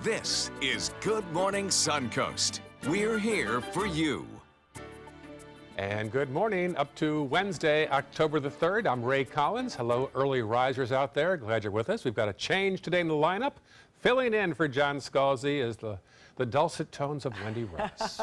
This is Good Morning Suncoast. We're here for you. And good morning, up to Wednesday, October the 3rd. I'm Ray Collins. Hello, early risers out there. Glad you're with us. We've got a change today in the lineup. Filling in for John Scalzi is the dulcet tones of Wendy Rice.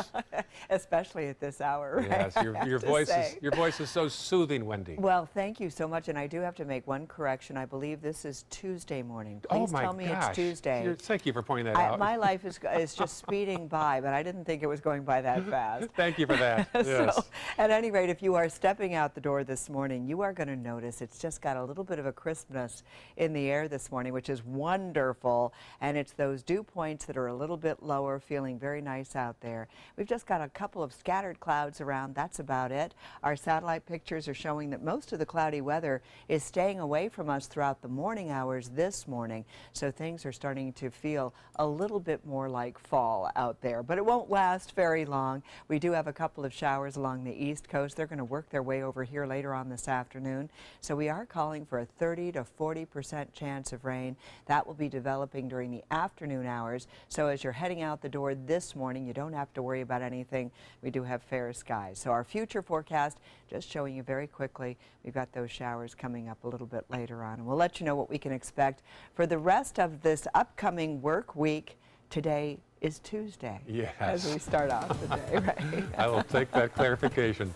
Especially at this hour, right? Yes, your voice is so soothing, Wendy. Well, thank you so much, and I do have to make one correction. I believe this is Tuesday morning. Please tell me it's Tuesday. Thank you for pointing that out. My life is just speeding by, but I didn't think it was going by that fast. Thank you for that. Yes. So, at any rate, if you are stepping out the door this morning, you are going to notice it's just got a little bit of a crispness in the air this morning, which is wonderful, and it's those dew points that are a little bit lower. Feeling very nice out there. We've just got a couple of scattered clouds around. That's about it. Our satellite pictures are showing that most of the cloudy weather is staying away from us throughout the morning hours this morning. So things are starting to feel a little bit more like fall out there, but it won't last very long. We do have a couple of showers along the East Coast. They're going to work their way over here later on this afternoon. So we are calling for a 30 to 40% chance of rain. That will be developing during the afternoon hours. So as you're heading out the door this morning, you don't have to worry about anything. We do have fair skies. So our future forecast, just showing you very quickly, we've got those showers coming up a little bit later on. And we'll let you know what we can expect for the rest of this upcoming work week. Today is Tuesday. Yes. As we start off the day, right? I will take that clarification.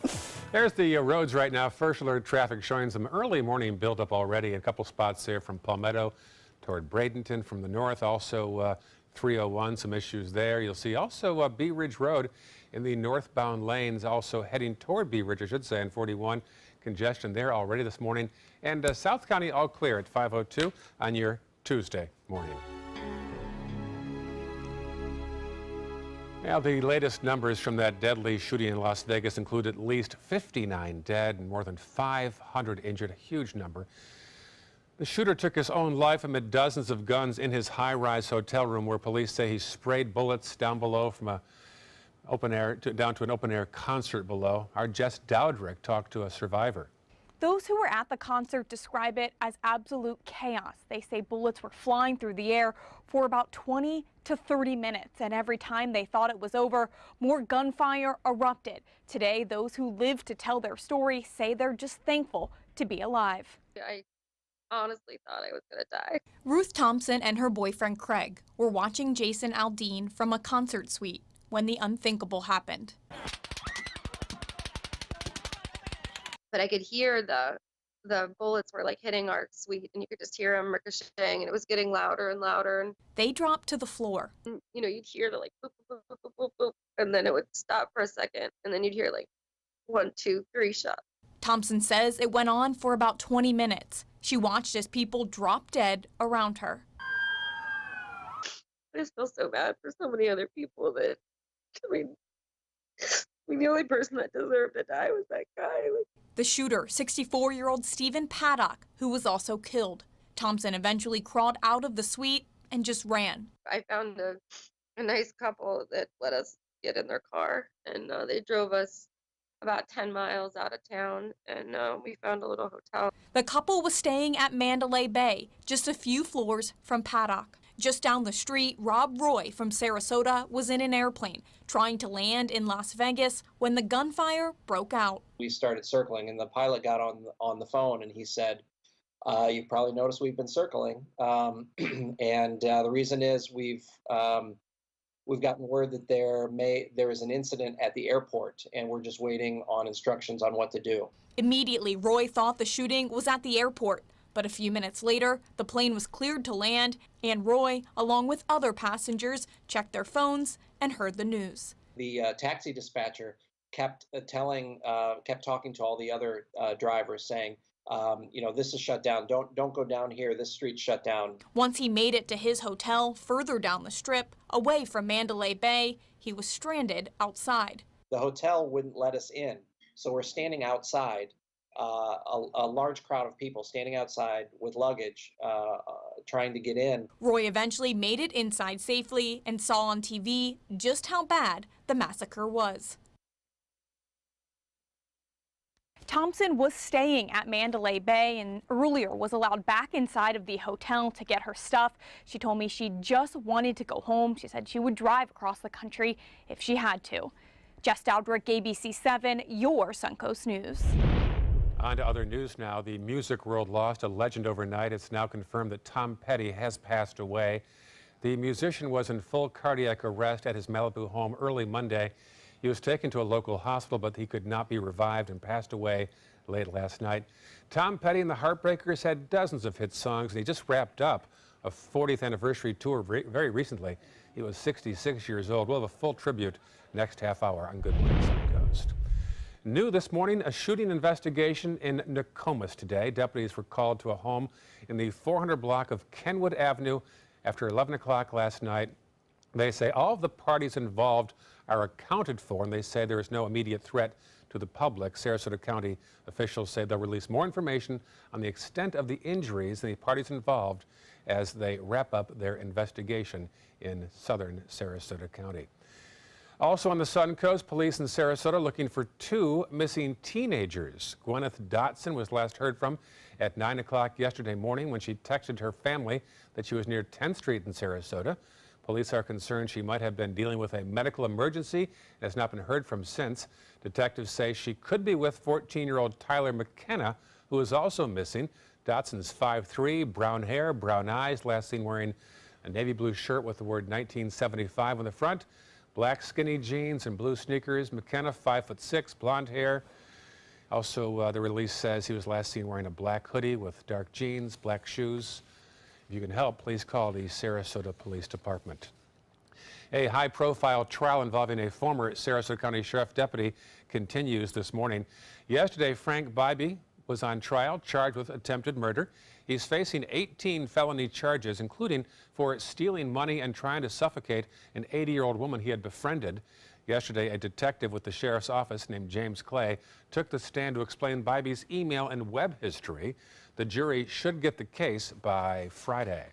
There's the roads right now. First alert traffic showing some early morning buildup already. A couple spots there from Palmetto toward Bradenton from the north. Also 301, some issues there. You'll see also Bee Ridge Road in the northbound lanes, also heading toward Bee Ridge, I should say, and 41. Congestion there already this morning. And South County all clear at 5:02 on your Tuesday morning. Now, the latest numbers from that deadly shooting in Las Vegas include at least 59 dead and more than 500 injured, a huge number. The shooter took his own life amid dozens of guns in his high-rise hotel room, where police say he sprayed bullets down below from down to an open-air concert below. Our Jess Dowdrick talked to a survivor. Those who were at the concert describe it as absolute chaos. They say bullets were flying through the air for about 20 to 30 minutes, and every time they thought it was over, more gunfire erupted. Today, those who lived to tell their story say they're just thankful to be alive. I honestly thought I was going to die. Ruth Thompson and her boyfriend Craig were watching Jason Aldean from a concert suite when the unthinkable happened. But I could hear the bullets were like hitting our suite, and you could just hear them ricocheting, and it was getting louder and louder. And they dropped to the floor. And, you know, you'd hear the like boop, boop, boop, boop, boop, boop, and then it would stop for a second, and then you'd hear like 1, 2, 3 shots. Thompson says it went on for about 20 minutes. She watched as people dropped dead around her. I just feel so bad for so many other people that, I mean, the only person that deserved to die was that guy. The shooter, 64-year-old Stephen Paddock, who was also killed. Thompson eventually crawled out of the suite and just ran. I found a nice couple that let us get in their car, and they drove us about 10 miles out of town, and we found a little hotel. The couple was staying at Mandalay Bay, just a few floors from Paddock. Just down the street, Rob Roy from Sarasota was in an airplane trying to land in Las Vegas when the gunfire broke out. We started circling, and the pilot got on the phone, and he said, "You've probably noticed we've been circling, and the reason is we've gotten word that there is an incident at the airport, and we're just waiting on instructions on what to do." Immediately, Roy thought the shooting was at the airport. But a few minutes later, the plane was cleared to land, and Roy, along with other passengers, checked their phones and heard the news. The taxi dispatcher kept talking to all the other drivers, saying, this is shut down. Don't go down here. This street's shut down. Once he made it to his hotel further down the strip, away from Mandalay Bay, he was stranded outside. The hotel wouldn't let us in, so we're standing outside. A large crowd of people standing outside with luggage, trying to get in. Roy eventually made it inside safely and saw on TV just how bad the massacre was. Thompson was staying at Mandalay Bay and earlier was allowed back inside of the hotel to get her stuff. She told me she just wanted to go home. She said she would drive across the country if she had to. Jess Dowdrick, ABC 7, your Suncoast News. On to other news now. The music world lost a legend overnight. It's now confirmed that Tom Petty has passed away. The musician was in full cardiac arrest at his Malibu home early Monday. He was taken to a local hospital, but he could not be revived and passed away late last night. Tom Petty and the Heartbreakers had dozens of hit songs, and he just wrapped up a 40th anniversary tour very recently. He was 66 years old. We'll have a full tribute next half hour on Good Morning Suncoast. New this morning, a shooting investigation in Nokomis today. Deputies were called to a home in the 400 block of Kenwood Avenue after 11 o'clock last night. They say all of the parties involved are accounted for, and they say there is no immediate threat to the public. Sarasota County officials say they'll release more information on the extent of the injuries and the parties involved as they wrap up their investigation in southern Sarasota County. Also on the Suncoast, police in Sarasota looking for 2 missing teenagers. Gwyneth Dotson was last heard from at 9 o'clock yesterday morning when she texted her family that she was near 10th Street in Sarasota. Police are concerned she might have been dealing with a medical emergency and has not been heard from since. Detectives say she could be with 14-year-old Tyler McKenna, who is also missing. Dotson's 5'3", brown hair, brown eyes, last seen wearing a navy blue shirt with the word 1975 on the front, black skinny jeans and blue sneakers. McKenna, 5'6", blonde hair. Also, the release says he was last seen wearing a black hoodie with dark jeans, black shoes. If you can help, please call the Sarasota Police Department. A high-profile trial involving a former Sarasota County Sheriff deputy continues this morning. Yesterday, Frank Bybee was on trial, charged with attempted murder. He's facing 18 felony charges, including for stealing money and trying to suffocate an 80-year-old woman he had befriended. Yesterday, a detective with the sheriff's office named James Clay took the stand to explain Bybee's email and web history. The jury should get the case by Friday.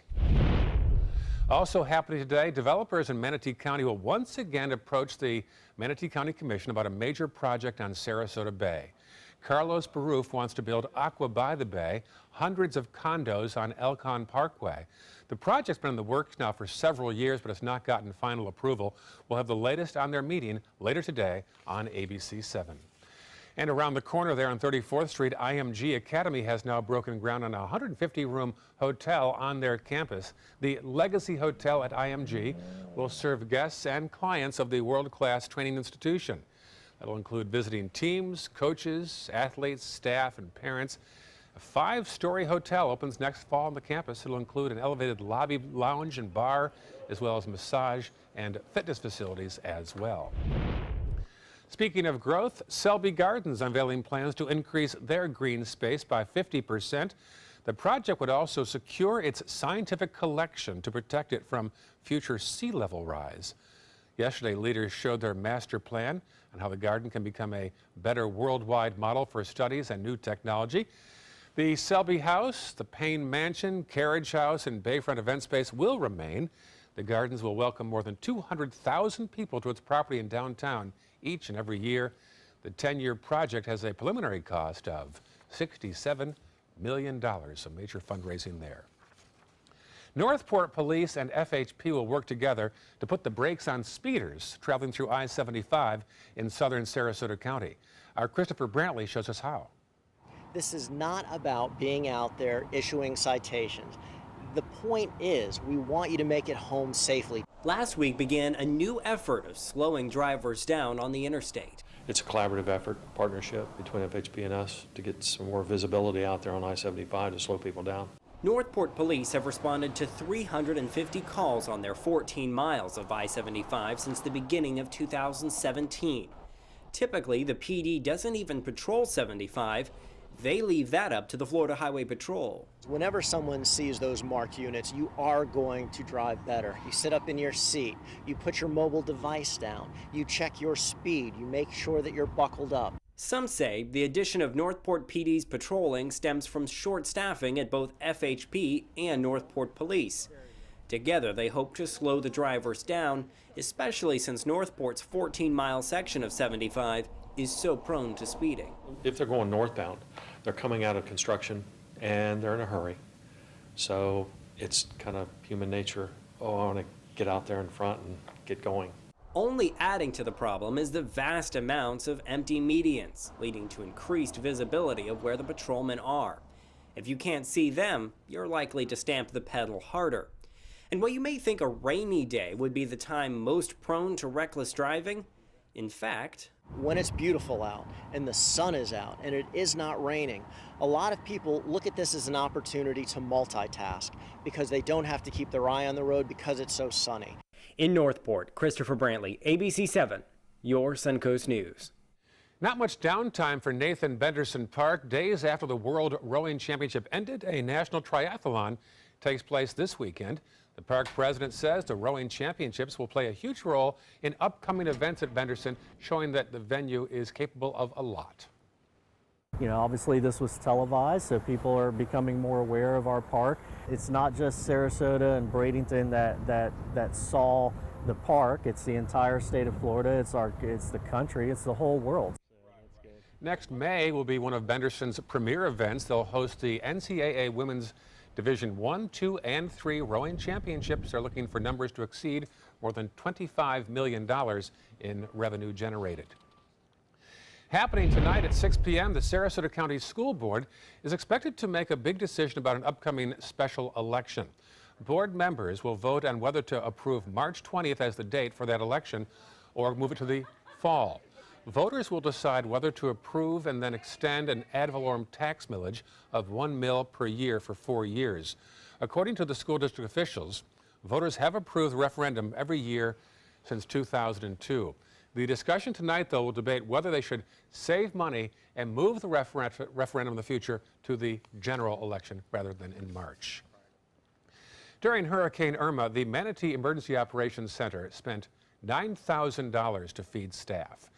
Also happening today, developers in Manatee County will once again approach the Manatee County Commission about a major project on Sarasota Bay. Carlos Baruf wants to build Aqua by the Bay, hundreds of condos on Elkhorn Parkway. The project's been in the works now for several years, but has not gotten final approval. We'll have the latest on their meeting later today on ABC 7. And around the corner there on 34th Street, IMG Academy has now broken ground on a 150-room hotel on their campus. The Legacy Hotel at IMG will serve guests and clients of the world-class training institution. That'll include visiting teams, coaches, athletes, staff, and parents. A 5-story hotel opens next fall on the campus. It'll include an elevated lobby, lounge, and bar, as well as massage and fitness facilities as well. Speaking of growth, Selby Gardens unveiling plans to increase their green space by 50%. The project would also secure its scientific collection to protect it from future sea level rise. Yesterday, leaders showed their master plan on how the garden can become a better worldwide model for studies and new technology. The Selby House, the Payne Mansion, Carriage House, and Bayfront event space will remain. The gardens will welcome more than 200,000 people to its property in downtown each and every year. The 10-year project has a preliminary cost of $67 million, so major fundraising there. Northport Police and FHP will work together to put the brakes on speeders traveling through I-75 in southern Sarasota County. Our Christopher Brantley shows us how. This is not about being out there issuing citations. The point is, we want you to make it home safely. Last week began a new effort of slowing drivers down on the interstate. It's a collaborative effort, partnership between FHP and us to get some more visibility out there on I-75 to slow people down. Northport police have responded to 350 calls on their 14 miles of I-75 since the beginning of 2017. Typically, the PD doesn't even patrol 75. They leave that up to the Florida Highway Patrol. Whenever someone sees those marked units, you are going to drive better. You sit up in your seat, you put your mobile device down, you check your speed, you make sure that you're buckled up. Some say the addition of Northport PD's patrolling stems from short staffing at both FHP and Northport Police. Together, they hope to slow the drivers down, especially since Northport's 14-mile section of 75 is so prone to speeding. If they're going northbound, they're coming out of construction and they're in a hurry. So it's kind of human nature. Oh, I want to get out there in front and get going. Only adding to the problem is the vast amounts of empty medians, leading to increased visibility of where the patrolmen are. If you can't see them, you're likely to stamp the pedal harder. And while you may think a rainy day would be the time most prone to reckless driving, in fact, when it's beautiful out and the sun is out and it is not raining, a lot of people look at this as an opportunity to multitask because they don't have to keep their eye on the road because it's so sunny. In Northport, Christopher Brantley, ABC 7, your Suncoast News. Not much downtime for Nathan Benderson Park. Days after the World Rowing Championship ended, a national triathlon takes place this weekend. The park president says the rowing championships will play a huge role in upcoming events at Benderson, showing that the venue is capable of a lot. You know, obviously this was televised, so people are becoming more aware of our park. It's not just Sarasota and Bradenton that saw the park. It's the entire state of Florida. It's the country. It's the whole world. Next May will be one of Benderson's premier events. They'll host the NCAA Women's Division 1, 2, and 3 rowing championships. They're looking for numbers to exceed more than $25 million in revenue generated. Happening tonight at 6 p.m., the Sarasota County School Board is expected to make a big decision about an upcoming special election. Board members will vote on whether to approve March 20th as the date for that election or move it to the fall. Voters will decide whether to approve and then extend an ad valorem tax millage of $1 mil per year for 4 years. According to the school district officials, voters have approved the referendum every year since 2002. The discussion tonight, though, will debate whether they should save money and move the referendum in the future to the general election rather than in March. During Hurricane Irma, the Manatee Emergency Operations Center spent $9,000 to feed staff,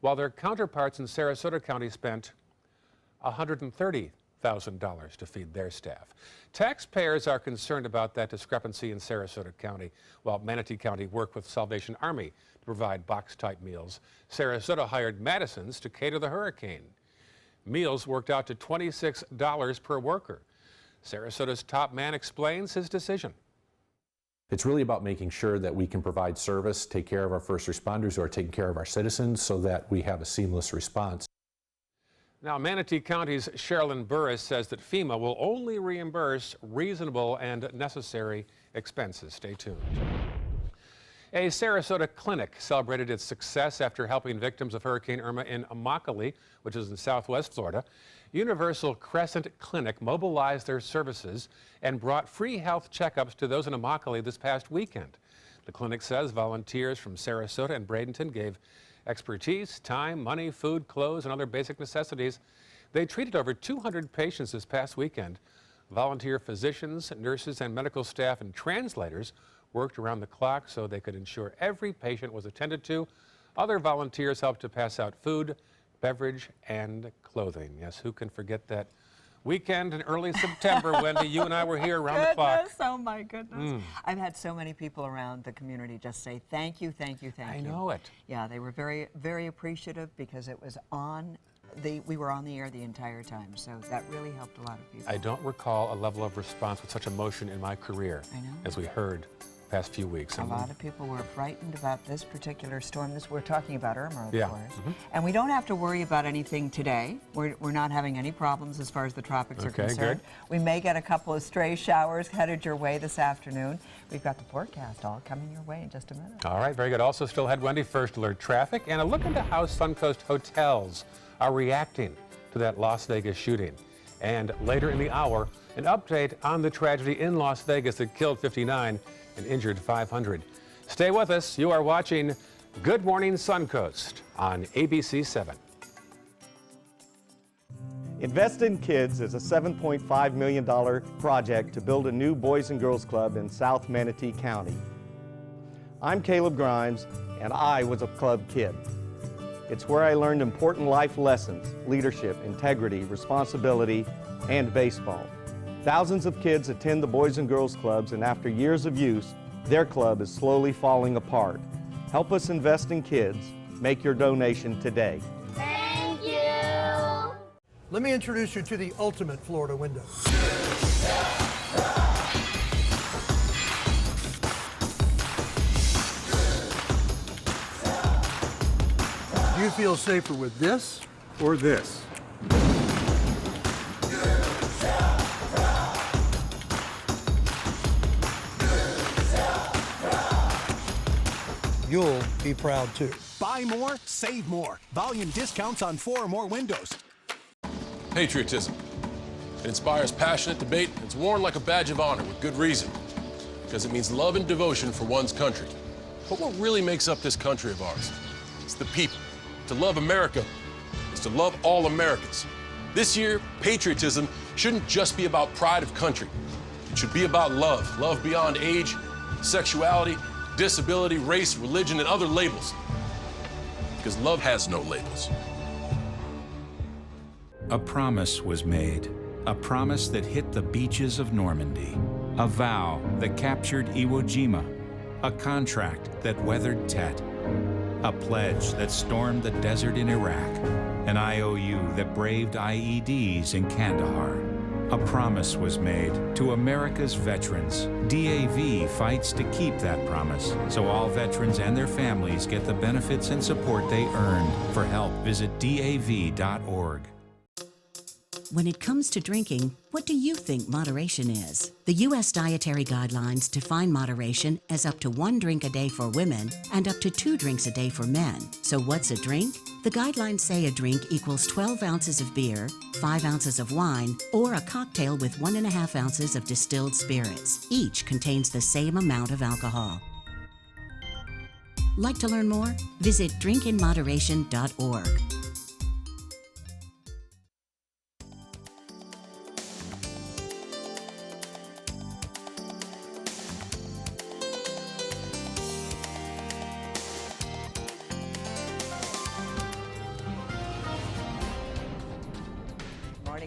while their counterparts in Sarasota County spent $130,000 to feed their staff. Taxpayers are concerned about that discrepancy in Sarasota County, while Manatee County worked with Salvation Army to provide box-type meals. Sarasota hired Madison's to cater the hurricane. Meals worked out to $26 per worker. Sarasota's top man explains his decision. It's really about making sure that we can provide service, take care of our first responders who are taking care of our citizens so that we have a seamless response. Now, Manatee County's Sherilyn Burris says that FEMA will only reimburse reasonable and necessary expenses. Stay tuned. A Sarasota clinic celebrated its success after helping victims of Hurricane Irma in Immokalee, which is in southwest Florida. Universal Crescent Clinic mobilized their services and brought free health checkups to those in Immokalee this past weekend. The clinic says volunteers from Sarasota and Bradenton gave expertise, time, money, food, clothes, and other basic necessities. They treated over 200 patients this past weekend. Volunteer physicians, nurses, and medical staff and translators worked around the clock so they could ensure every patient was attended to. Other volunteers helped to pass out food, beverage, and clothing. Yes, who can forget that weekend in early September, Wendy? You and I were here around the clock. Oh my goodness. I've had so many people around the community just say thank you, thank you, thank you. I know it. Yeah, they were very, very appreciative because it was on. We were on the air the entire time, so that really helped a lot of people. I don't recall a level of response with such emotion in my career as we heard past few weeks. A lot of people were frightened about this particular storm. We're talking about Irma, of Yeah. course. And we don't have to worry about anything today. We're not having any problems as far as the tropics are concerned. Good. We may get a couple of stray showers headed your way this afternoon. We've got the forecast all coming your way in just a minute. All right, very good. Also still ahead, Wendy, first alert traffic and a look into how Suncoast hotels are reacting to that Las Vegas shooting. And later in the hour, an update on the tragedy in Las Vegas that killed 59 and injured 500. Stay with us. You are watching Good Morning Suncoast on ABC 7. Invest in Kids is a $7.5 million project to build a new Boys and Girls Club in South Manatee County. I'm Caleb Grimes, and I was a club kid. It's where I learned important life lessons, leadership, integrity, responsibility, and baseball. Thousands of kids attend the Boys and Girls Clubs, and after years of use, their club is slowly falling apart. Help us invest in kids. Make your donation today. Let me introduce you to the ultimate Florida window. Do you feel safer with this or this? You'll be proud too. Buy more, save more. Volume discounts on 4 or more windows. Patriotism. It inspires passionate debate. It's worn like a badge of honor with good reason. Because it means love and devotion for one's country. But what really makes up this country of ours? It's the people. To love America is to love all Americans. This year, patriotism shouldn't just be about pride of country. It should be about love. Love beyond age, sexuality, disability, race, religion, and other labels. Because love has no labels. A promise was made, a promise that hit the beaches of Normandy, a vow that captured Iwo Jima, a contract that weathered Tet, a pledge that stormed the desert in Iraq, an IOU that braved IEDs in Kandahar. A promise was made to America's veterans. DAV fights to keep that promise, so all veterans and their families get the benefits and support they earned. For help, visit DAV.org. When it comes to drinking, what do you think moderation is? The U.S. Dietary Guidelines define moderation as up to 1 drink a day for women and up to 2 drinks a day for men. So what's a drink? The guidelines say a drink equals 12 ounces of beer, 5 ounces of wine, or a cocktail with 1.5 ounces of distilled spirits. Each contains the same amount of alcohol. Like to learn more? Visit drinkinmoderation.org.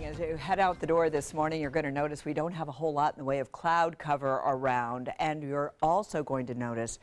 As you head out the door this morning, you're going to notice we don't have a whole lot in the way of cloud cover around, and you're also going to notice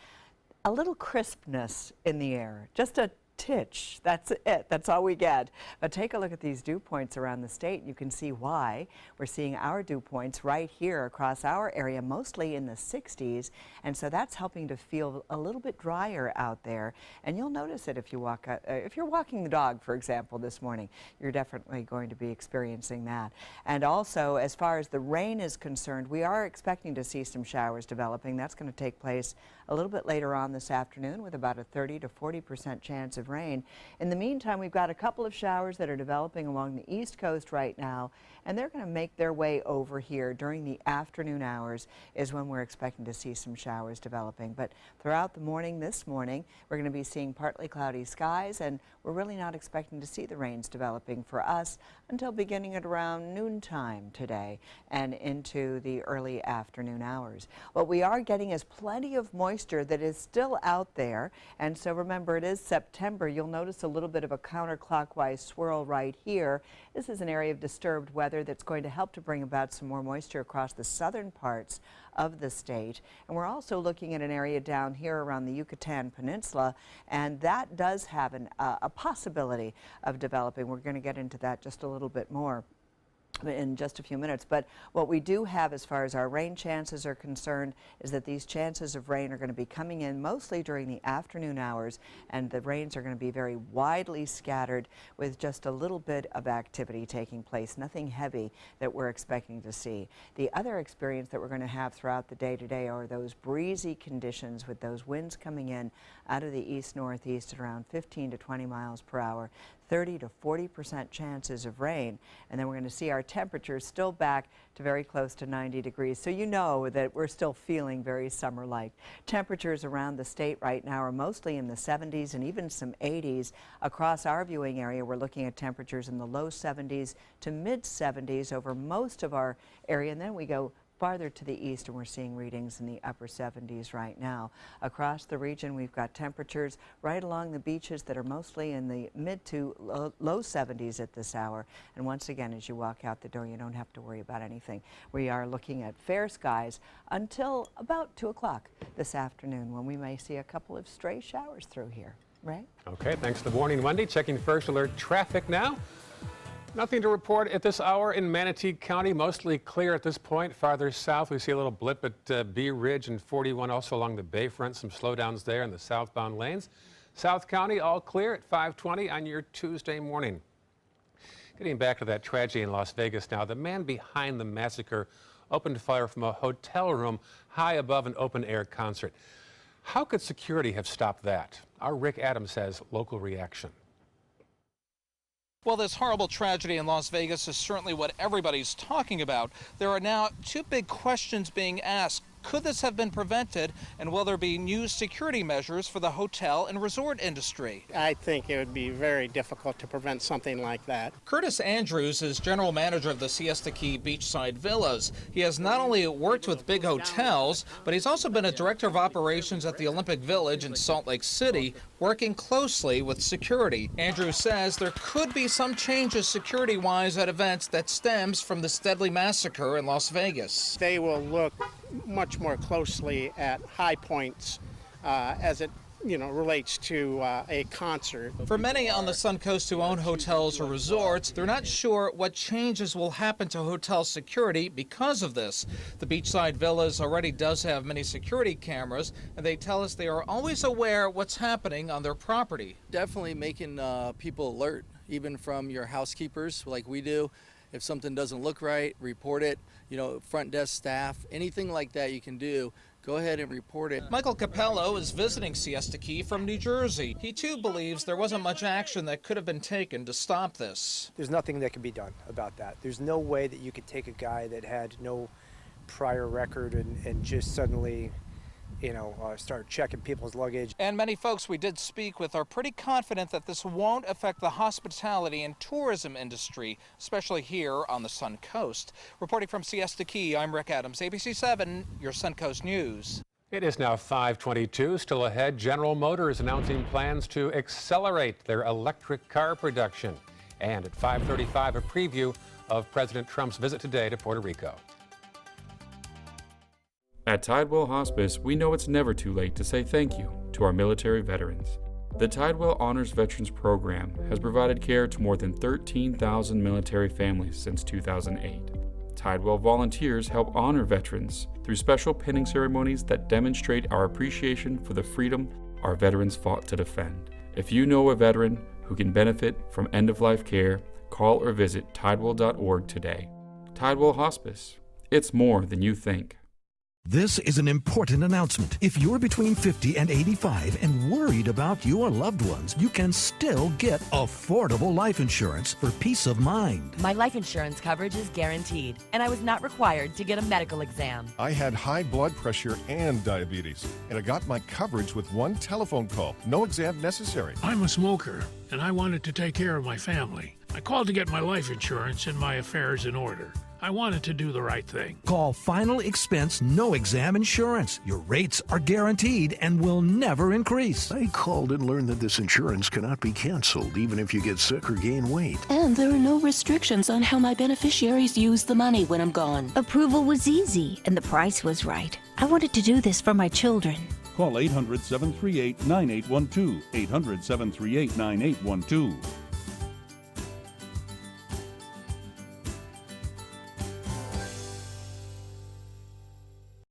a little crispness in the air, just a titch. That's it. That's all we get. But take a look at these dew points around the state. You can see why. We're seeing our dew points right here across our area, mostly in the 60s, and so that's helping to feel a little bit drier out there. And you'll notice it if you walk, if you're walking the dog, for example, this morning. You're definitely going to be experiencing that. And also, as far as the rain is concerned, we are expecting to see some showers developing. That's going to take place a little bit later on this afternoon with about a 30 to 40% chance of rain. In the meantime, we've got a couple of showers that are developing along the East Coast right now, and they're going to make their way over here during the afternoon hours is when we're expecting to see some showers developing. But throughout the morning this morning, we're going to be seeing partly cloudy skies, and we're really not expecting to see the rains developing for us until beginning at around noontime today and into the early afternoon hours. What we are getting is plenty of moisture that is still out there, and so remember, it is September. You'll notice a little bit of a counterclockwise swirl right here. This is an area of disturbed weather that's going to help to bring about some more moisture across the southern parts of the state. And we're also looking at an area down here around the Yucatan Peninsula, and that does have a possibility of developing. We're going to get into that just a little bit more in just a few minutes. But what we do have as far as our rain chances are concerned is that these chances of rain are going to be coming in mostly during the afternoon hours, and the rains are going to be very widely scattered with just a little bit of activity taking place, nothing heavy that we're expecting to see. The other experience that we're going to have throughout the day today are those breezy conditions with those winds coming in out of the east-northeast at around 15 to 20 miles per hour. 30 to 40% chances of rain, and then we're going to see our temperatures still back to very close to 90 degrees. So you know that we're still feeling very summer-like. Temperatures around the state right now are mostly in the 70s and even some 80s. Across our viewing area, we're looking at temperatures in the low 70s to mid 70s over most of our area, and then we go farther to the east and we're seeing readings in the upper 70s right now. Across the region, we've got temperatures right along the beaches that are mostly in the mid to low 70s at this hour. And once again, as you walk out the door, you don't have to worry about anything. We are looking at fair skies until about 2 o'clock this afternoon, when we may see a couple of stray showers through here. Right? Okay, thanks. Good morning, Wendy. Checking first alert traffic now. Nothing to report at this hour in Manatee County. Mostly clear at this point. Farther south, we see a little blip at Bee Ridge and 41, also along the Bayfront. Some slowdowns there in the southbound lanes. South County, all clear at 5:20 on your Tuesday morning. Getting back to that tragedy in Las Vegas now, the man behind the massacre opened fire from a hotel room high above an open-air concert. How could security have stopped that? Our Rick Adams has local reaction. Well, this horrible tragedy in Las Vegas is certainly what everybody's talking about. There are now two big questions being asked. Could this have been prevented, and will there be new security measures for the hotel and resort industry? I think it would be very difficult to prevent something like that. Curtis Andrews is general manager of the Siesta Key Beachside Villas. He has not only worked with big hotels, but he's also been a director of operations at the Olympic Village in Salt Lake City, working closely with security. Andrews says there could be some changes security-wise at events that stems from this deadly massacre in Las Vegas. They will look much more closely at high points as it relates to a concert. For many on the Suncoast who own hotels or resorts, they're not sure what changes will happen to hotel security because of this. The Beachside Villas already does have many security cameras, and they tell us they are always aware what's happening on their property. Definitely making people alert, even from your housekeepers like we do. If something doesn't look right, report it. Front desk staff, anything like that you can do, go ahead and report it. Michael Capello is visiting Siesta Key from New Jersey. He too believes there wasn't much action that could have been taken to stop this. There's nothing that can be done about that. There's no way that you could take a guy that had no prior record and just suddenly start checking people's luggage. And many folks we did speak with are pretty confident that this won't affect the hospitality and tourism industry, especially here on the Suncoast. Reporting from Siesta Key, I'm Rick Adams, ABC 7, your Suncoast News. It is now 5:22. Still ahead, General Motors announcing plans to accelerate their electric car production. And at 5:35, a preview of President Trump's visit today to Puerto Rico. At Tidewell Hospice, we know it's never too late to say thank you to our military veterans. The Tidewell Honors Veterans Program has provided care to more than 13,000 military families since 2008. Tidewell volunteers help honor veterans through special pinning ceremonies that demonstrate our appreciation for the freedom our veterans fought to defend. If you know a veteran who can benefit from end-of-life care, call or visit tidewell.org today. Tidewell Hospice. It's more than you think. This is an important announcement. If you're between 50 and 85 and worried about your loved ones, you can still get affordable life insurance for peace of mind. My life insurance coverage is guaranteed, and I was not required to get a medical exam. I had high blood pressure and diabetes, and I got my coverage with one telephone call. No exam necessary. I'm a smoker, and I wanted to take care of my family. I called to get my life insurance and my affairs in order. I wanted to do the right thing. Call Final Expense No Exam Insurance. Your rates are guaranteed and will never increase. I called and learned that this insurance cannot be canceled even if you get sick or gain weight. And there are no restrictions on how my beneficiaries use the money when I'm gone. Approval was easy and the price was right. I wanted to do this for my children. Call 800-738-9812. 800-738-9812.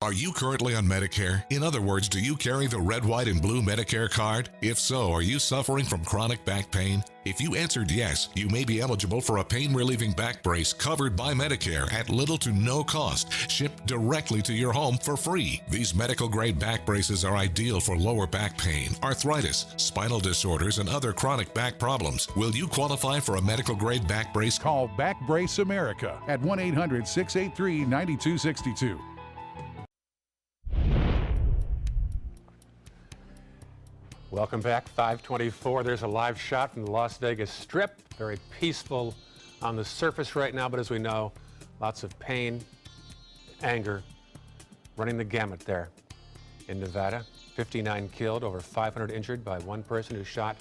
Are you currently on Medicare? In other words, do you carry the red, white, and blue Medicare card? If so, are you suffering from chronic back pain? If you answered yes, you may be eligible for a pain-relieving back brace covered by Medicare at little to no cost, shipped directly to your home for free. These medical-grade back braces are ideal for lower back pain, arthritis, spinal disorders, and other chronic back problems. Will you qualify for a medical-grade back brace? Call Back Brace America at 1-800-683-9262. Welcome back, 5:24. There's a live shot from the Las Vegas Strip. Very peaceful on the surface right now, but as we know, lots of pain, anger, running the gamut there in Nevada. 59 killed, over 500 injured by one person who shot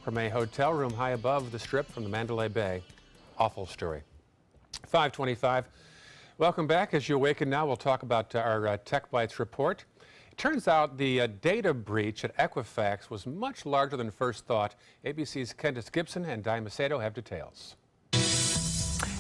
from a hotel room high above the Strip from the Mandalay Bay. Awful story. 5:25. Welcome back. As you awaken now, we'll talk about our Tech Bites report. Turns out the data breach at Equifax was much larger than first thought. ABC's Candace Gibson and Di Macedo have details.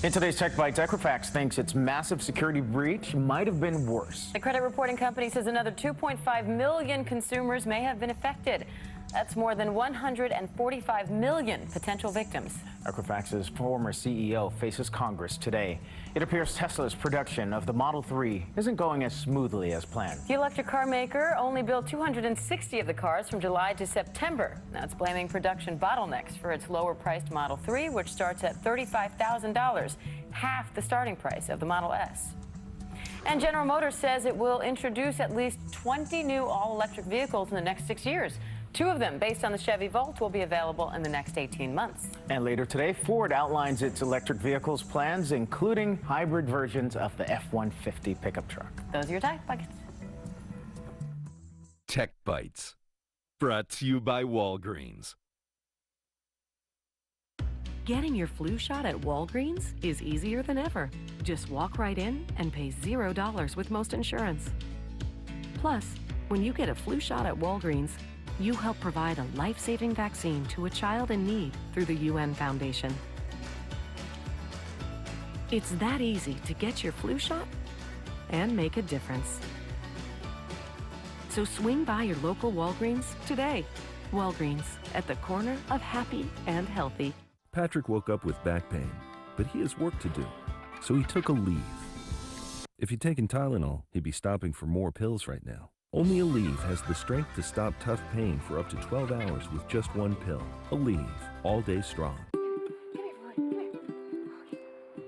In today's Tech Bites, Equifax thinks its massive security breach might have been worse. The credit reporting company says another 2.5 million consumers may have been affected. That's more than 145 million potential victims. Equifax's former CEO faces Congress today. It appears Tesla's production of the Model 3 isn't going as smoothly as planned. The electric car maker only built 260 of the cars from July to September. Now it's blaming production bottlenecks for its lower-priced Model 3, which starts at $35,000, half the starting price of the Model S. And General Motors says it will introduce at least 20 new all-electric vehicles in the next 6 years. 2 of them, based on the Chevy Volt, will be available in the next 18 months. And later today, Ford outlines its electric vehicles plans, including hybrid versions of the F-150 pickup truck. Those are your Tech Bites. Tech Bites, brought to you by Walgreens. Getting your flu shot at Walgreens is easier than ever. Just walk right in and pay $0 with most insurance. Plus, when you get a flu shot at Walgreens, you help provide a life-saving vaccine to a child in need through the UN Foundation. It's that easy to get your flu shot and make a difference. So swing by your local Walgreens today. Walgreens, at the corner of happy and healthy. Patrick woke up with back pain, but he has work to do, so he took a leave. If he'd taken Tylenol, he'd be stopping for more pills right now. Only Aleve has the strength to stop tough pain for up to 12 hours with just 1 pill. Aleve, all day strong.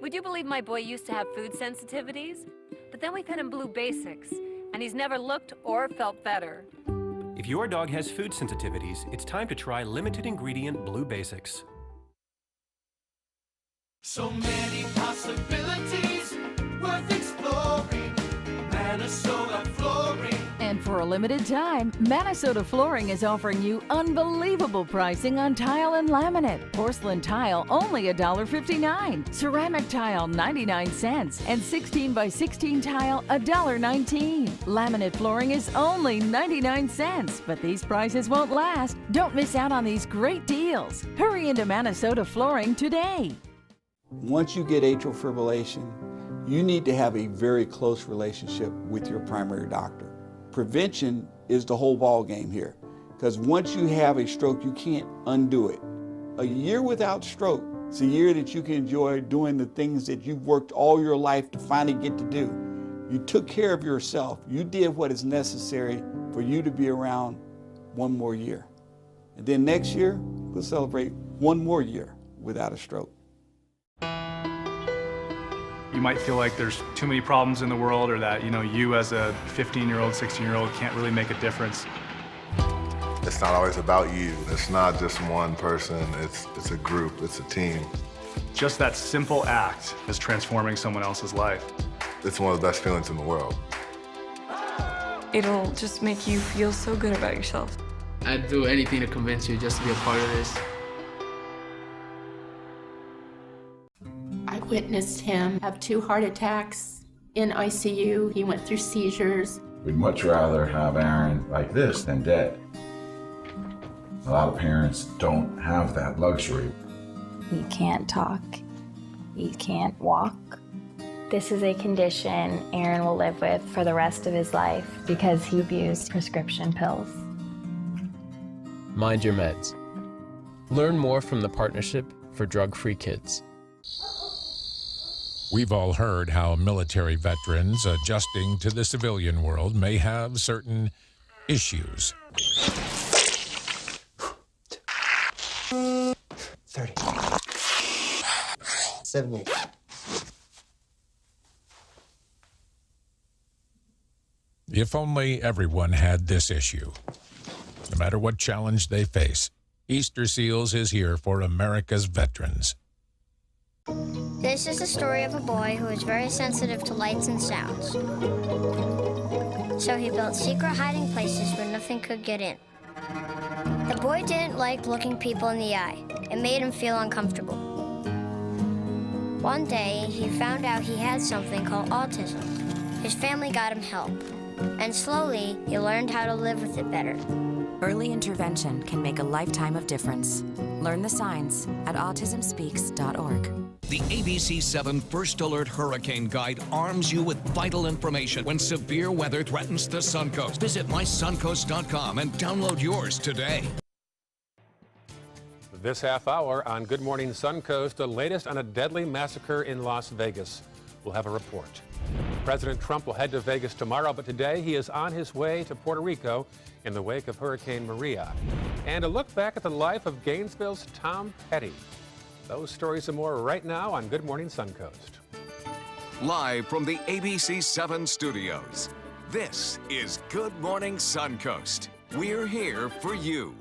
Would you believe my boy used to have food sensitivities? But then we fed him Blue Basics, and he's never looked or felt better. If your dog has food sensitivities, it's time to try limited ingredient Blue Basics. So many possibilities worth exploring. Minnesota Flooring. And for a limited time, Minnesota Flooring is offering you unbelievable pricing on tile and laminate. Porcelain tile only $1.59. Ceramic tile 99 cents. And 16 by 16 tile $1.19. Laminate flooring is only 99 cents. But these prices won't last. Don't miss out on these great deals. Hurry into Minnesota Flooring today. Once you get atrial fibrillation, you need to have a very close relationship with your primary doctor. Prevention is the whole ball game here, because once you have a stroke, you can't undo it. A year without stroke is a year that you can enjoy doing the things that you've worked all your life to finally get to do. You took care of yourself. You did what is necessary for you to be around 1 more year. And then next year, we'll celebrate 1 more year without a stroke. You might feel like there's too many problems in the world, or that, you as a 15-year-old, 16-year-old can't really make a difference. It's not always about you. It's not just one person. It's a group. It's a team. Just that simple act is transforming someone else's life. It's one of the best feelings in the world. It'll just make you feel so good about yourself. I'd do anything to convince you just to be a part of this. I witnessed him have 2 heart attacks in ICU. He went through seizures. We'd much rather have Aaron like this than dead. A lot of parents don't have that luxury. He can't talk. He can't walk. This is a condition Aaron will live with for the rest of his life because he abused prescription pills. Mind your meds. Learn more from the Partnership for Drug-Free Kids. We've all heard how military veterans adjusting to the civilian world may have certain issues. 30. 70. If only everyone had this issue. No matter what challenge they face, Easter Seals is here for America's veterans. This is the story of a boy who is very sensitive to lights and sounds. So he built secret hiding places where nothing could get in. The boy didn't like looking people in the eye. It made him feel uncomfortable. One day, he found out he had something called autism. His family got him help, and slowly, he learned how to live with it better. Early intervention can make a lifetime of difference. Learn the signs at autismspeaks.org. The ABC 7 First Alert Hurricane Guide arms you with vital information when severe weather threatens the Suncoast. Visit mysuncoast.com and download yours today. This half hour on Good Morning Suncoast, the latest on a deadly massacre in Las Vegas. We'll have a report. President Trump will head to Vegas tomorrow, but today he is on his way to Puerto Rico in the wake of Hurricane Maria. And a look back at the life of Gainesville's Tom Petty. Those stories and more right now on Good Morning Suncoast. Live from the ABC 7 studios, this is Good Morning Suncoast. We're here for you.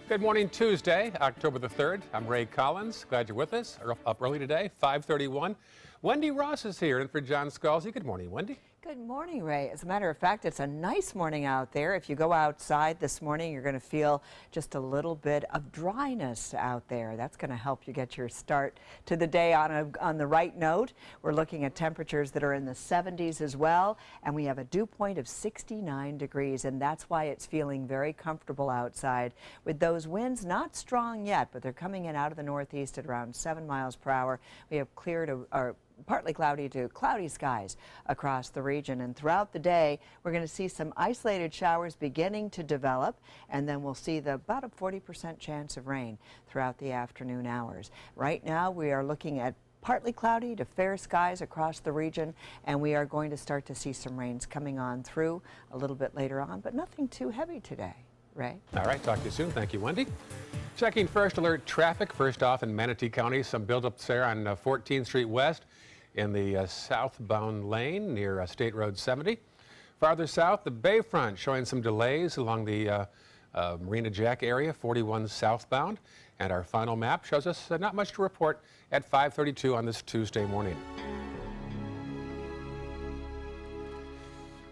Good morning, Tuesday, October the 3rd. I'm Ray Collins. Glad you're with us. We're up early today, 5:31. Wendy Ross is here, and for John Scalzi. Good morning, Wendy. Good morning, Ray. As a matter of fact, it's a nice morning out there. If you go outside this morning, you're going to feel just a little bit of dryness out there. That's going to help you get your start to the day on the right note. We're looking at temperatures that are in the 70s as well, and we have a dew point of 69 degrees, and that's why it's feeling very comfortable outside with those winds not strong yet, but they're coming in out of the northeast at around 7 miles per hour. We have clear to partly cloudy to cloudy skies across the region, and throughout the day we're going to see some isolated showers beginning to develop, and then we'll see about a 40% chance of rain throughout the afternoon hours. Right now we are looking at partly cloudy to fair skies across the region, and we are going to start to see some rains coming on through a little bit later on, but nothing too heavy today. Ray? All right, talk to you soon. Thank you, Wendy. Checking First Alert traffic. First off, in Manatee County, some buildups there on 14th Street West in the southbound lane near State Road 70. Farther south, the Bayfront showing some delays along the Marina Jack area, 41 southbound. And our final map shows us not much to report at 5:32 on this Tuesday morning.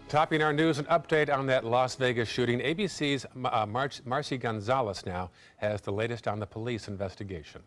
Topping our news, an update on that Las Vegas shooting. ABC's Marcy Gonzalez now has the latest on the police investigation.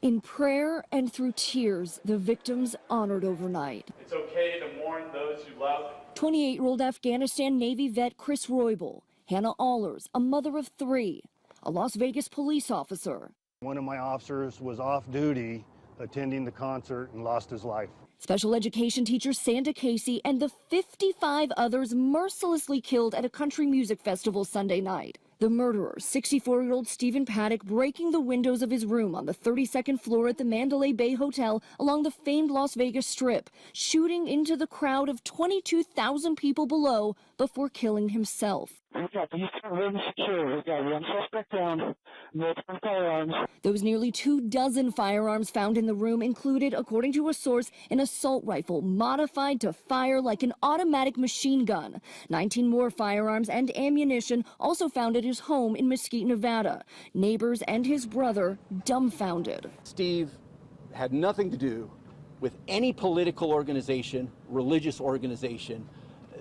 In prayer and through tears, the victims honored overnight. It's okay to mourn those you love. 28-year-old Afghanistan Navy vet Chris Roybal, Hannah Allers, a mother of 3, a Las Vegas police officer. One of my officers was off duty attending the concert and lost his life. Special education teacher Santa Casey and the 55 others mercilessly killed at a country music festival Sunday night. The murderer, 64-year-old Stephen Paddock, breaking the windows of his room on the 32nd floor at the Mandalay Bay Hotel along the famed Las Vegas Strip, shooting into the crowd of 22,000 people below before killing himself. We've got the room secure. We've got one suspect down, multiple firearms. Those nearly 24 firearms found in the room included, according to a source, an assault rifle modified to fire like an automatic machine gun. 19 more firearms and ammunition also found at his home in Mesquite, Nevada. Neighbors and his brother dumbfounded. Steve had nothing to do with any political organization, religious organization,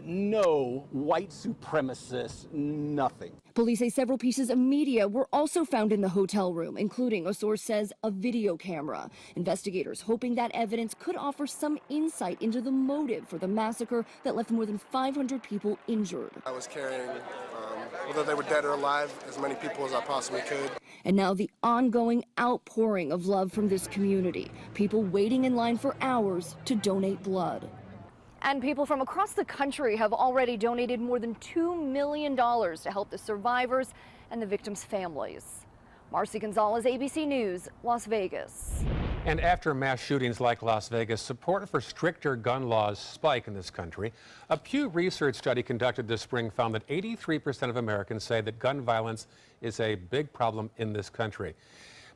no white supremacists, nothing. Police say several pieces of media were also found in the hotel room, including, a source says, a video camera. Investigators hoping that evidence could offer some insight into the motive for the massacre that left more than 500 people injured. I was carrying, whether they were dead or alive, as many people as I possibly could. And now the ongoing outpouring of love from this community. People waiting in line for hours to donate blood. And people from across the country have already donated more than $2 million to help the survivors and the victims' families. Marcy Gonzalez, ABC News, Las Vegas. And after mass shootings like Las Vegas, support for stricter gun laws spike in this country. A Pew Research study conducted this spring found that 83% of Americans say that gun violence is a big problem in this country.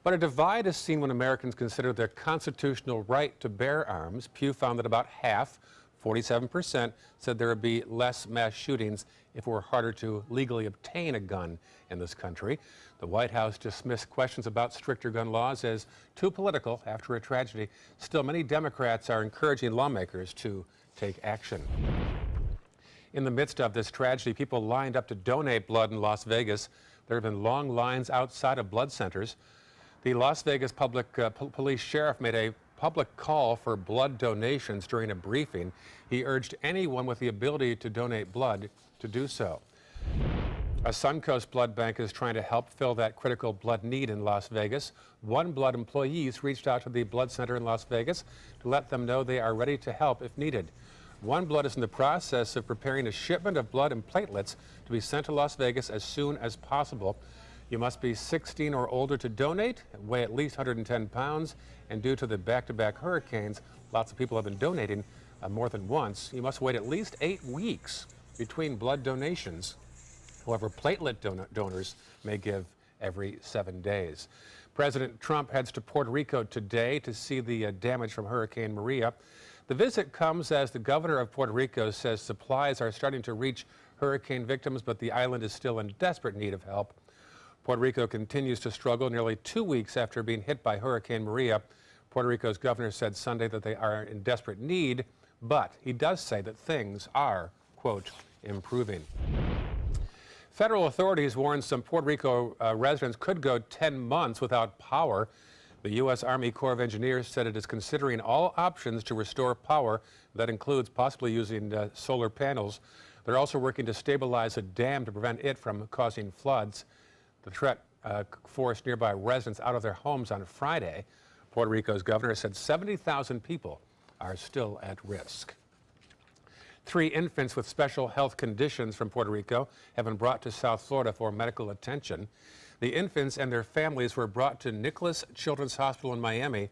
But a divide is seen when Americans consider their constitutional right to bear arms. Pew found that about half, 47%, said there would be less mass shootings if it were harder to legally obtain a gun in this country. The White House dismissed questions about stricter gun laws as too political after a tragedy. Still, many Democrats are encouraging lawmakers to take action. In the midst of this tragedy, people lined up to donate blood in Las Vegas. There have been long lines outside of blood centers. The Las Vegas police sheriff made a public call for blood donations during a briefing. He urged anyone with the ability to donate blood to do so. A Suncoast blood bank is trying to help fill that critical blood need in Las Vegas. One Blood employees reached out to the blood center in Las Vegas to let them know they are ready to help if needed. One Blood is in the process of preparing a shipment of blood and platelets to be sent to Las Vegas as soon as possible. You must be 16 or older to donate, weigh at least 110 pounds, and due to the back-to-back hurricanes, lots of people have been donating more than once. You must wait at least 8 weeks between blood donations. However, platelet donors may give every 7 days. President Trump heads to Puerto Rico today to see the damage from Hurricane Maria. The visit comes as the governor of Puerto Rico says supplies are starting to reach hurricane victims, but the island is still in desperate need of help. Puerto Rico continues to struggle nearly 2 weeks after being hit by Hurricane Maria. Puerto Rico's governor said Sunday that they are in desperate need, but he does say that things are, quote, improving. Federal authorities warned some Puerto Rico residents could go 10 months without power. The U.S. Army Corps of Engineers said it is considering all options to restore power. That includes possibly using solar panels. They're also working to stabilize a dam to prevent it from causing floods. The threat forced nearby residents out of their homes on Friday. Puerto Rico's governor said 70,000 people are still at risk. 3 infants with special health conditions from Puerto Rico have been brought to South Florida for medical attention. The infants and their families were brought to Nicholas Children's Hospital in Miami.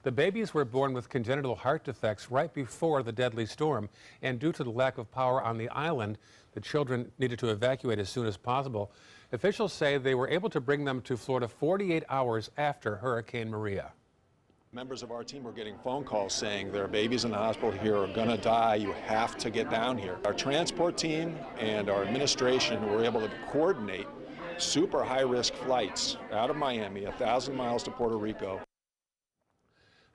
The babies were born with congenital heart defects right before the deadly storm, and due to the lack of power on the island, the children needed to evacuate as soon as possible. Officials say they were able to bring them to Florida 48 hours after Hurricane Maria. Members of our team were getting phone calls saying there are babies in the hospital here are going to die. You have to get down here. Our transport team and our administration were able to coordinate super high-risk flights out of Miami, 1,000 miles to Puerto Rico.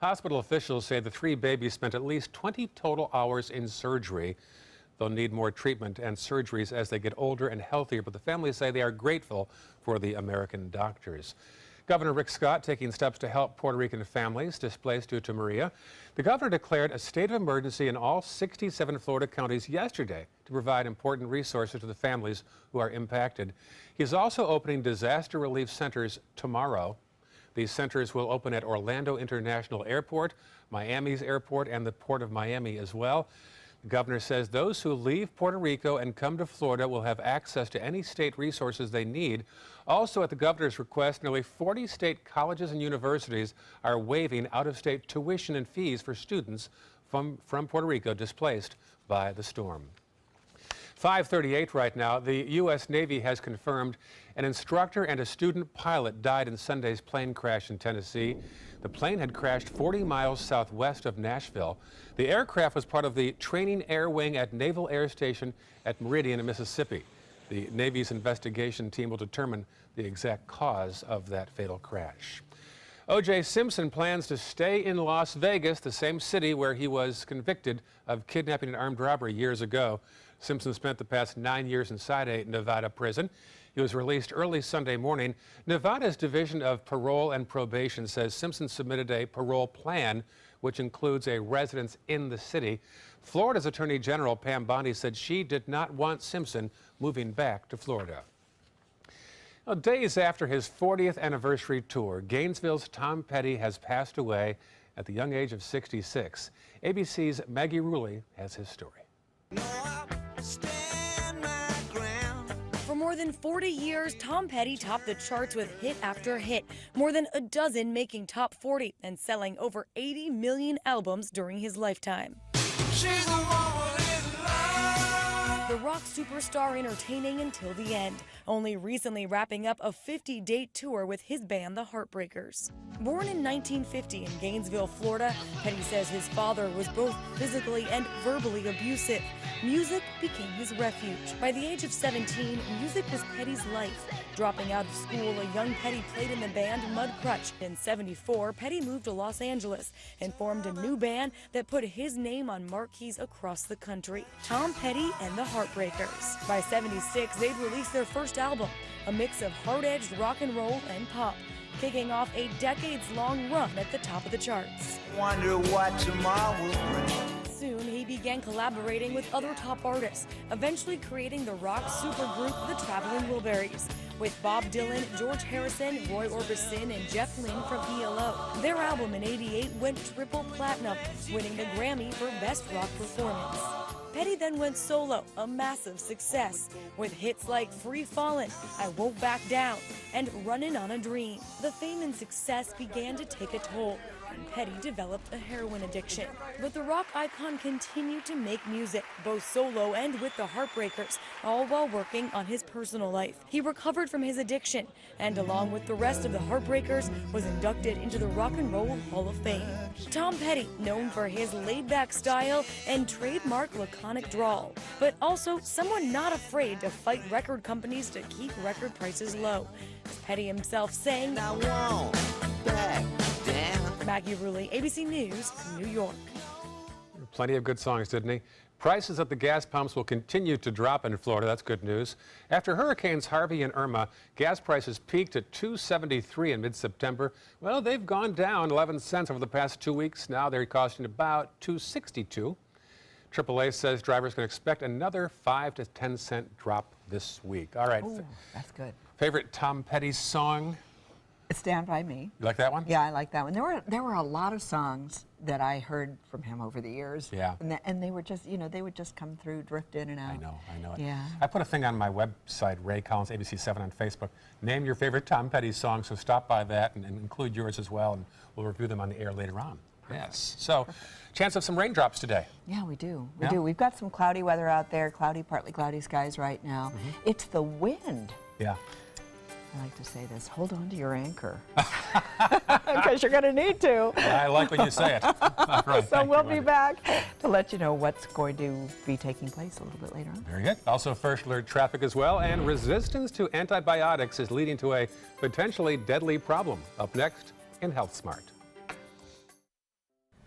Hospital officials say the 3 babies spent at least 20 total hours in surgery. They'll need more treatment and surgeries as they get older and healthier, but the families say they are grateful for the American doctors. Governor Rick Scott taking steps to help Puerto Rican families displaced due to Maria. The governor declared a state of emergency in all 67 Florida counties yesterday to provide important resources to the families who are impacted. He's also opening disaster relief centers tomorrow. These centers will open at Orlando International Airport, Miami's airport, and the Port of Miami as well. The governor says those who leave Puerto Rico and come to Florida will have access to any state resources they need. Also, at the governor's request, nearly 40 state colleges and universities are waiving out-of-state tuition and fees for students from Puerto Rico displaced by the storm. 5:38 right now. The U.S. Navy has confirmed an instructor and a student pilot died in Sunday's plane crash in Tennessee. The plane had crashed 40 miles southwest of Nashville. The aircraft was part of the Training Air Wing at Naval Air Station at Meridian, Mississippi. The Navy's investigation team will determine the exact cause of that fatal crash. O.J. Simpson plans to stay in Las Vegas, the same city where he was convicted of kidnapping and armed robbery years ago. Simpson spent the past 9 years inside a Nevada prison. He was released early Sunday morning. Nevada's Division of Parole and Probation says Simpson submitted a parole plan, which includes a residence in the city. Florida's Attorney General Pam Bondi said she did not want Simpson moving back to Florida. Now, days after his 40th anniversary tour, Gainesville's Tom Petty has passed away at the young age of 66. ABC's Maggie Rulli has his story. For more than 40 years, Tom Petty topped the charts with hit after hit, more than a dozen making top 40 and selling over 80 million albums during his lifetime. She's a woman in love. The rock superstar entertaining until the end, only recently wrapping up a 50-date tour with his band, the Heartbreakers. Born in 1950 in Gainesville, Florida, Petty says his father was both physically and verbally abusive. Music became his refuge. By the age of 17, music was Petty's life. Dropping out of school, a young Petty played in the band Mudcrutch. In '74, Petty moved to Los Angeles and formed a new band that put his name on marquees across the country, Tom Petty and the Heartbreakers. By '76, they'd released their first album, a mix of hard-edged rock and roll and pop, kicking off a decades-long run at the top of the charts. Wonder what tomorrow will bring. Soon, he began began collaborating with other top artists, eventually creating the rock supergroup The Traveling Wilburys, with Bob Dylan, George Harrison, Roy Orbison, and Jeff Lynne from ELO. Their album in '88 went triple platinum, winning the Grammy for Best Rock Performance. Petty then went solo, a massive success, with hits like Free Fallin', I Won't Back Down, and Runnin' on a Dream. The fame and success began to take a toll, and Petty developed a heroin addiction. But the rock icon continued to make music, both solo and with the Heartbreakers, all while working on his personal life. He recovered from his addiction, and along with the rest of the Heartbreakers, was inducted into the Rock and Roll Hall of Fame. Tom Petty, known for his laid-back style and trademark laconic drawl, but also someone not afraid to fight record companies to keep record prices low. As Petty himself sang, "I won't back down." Maggie Rulli, ABC News, New York. Plenty of good songs, didn't he? Prices at the gas pumps will continue to drop in Florida. That's good news. After Hurricanes Harvey and Irma, gas prices peaked at $2.73 in mid-September. Well, they've gone down 11 cents over the past 2 weeks. Now they're costing about $2.62. AAA says drivers can expect another 5 to 10 cent drop this week. All right. Ooh, that's good. Favorite Tom Petty song? Stand By Me. You like that one? Yeah, I like that one. There were a lot of songs that I heard from him over the years. Yeah. And they were just, you know, they would just come through, drift in and out. I know it. Yeah. I put a thing on my website, Ray Collins, ABC7 on Facebook. Name your favorite Tom Petty song, so stop by that and include yours as well, and we'll review them on the air later on. Perfect. Yes. So, chance of some raindrops today. Yeah, we do. We do. We've got some cloudy weather out there, cloudy, partly cloudy skies right now. It's the wind. Yeah. I like to say this, hold on to your anchor, because you're going to need to. I like when you say it. All right, so we'll be back to let you know what's going to be taking place a little bit later on. Very good. Also first alert traffic as well, and resistance to antibiotics is leading to a potentially deadly problem. Up next in Health Smart.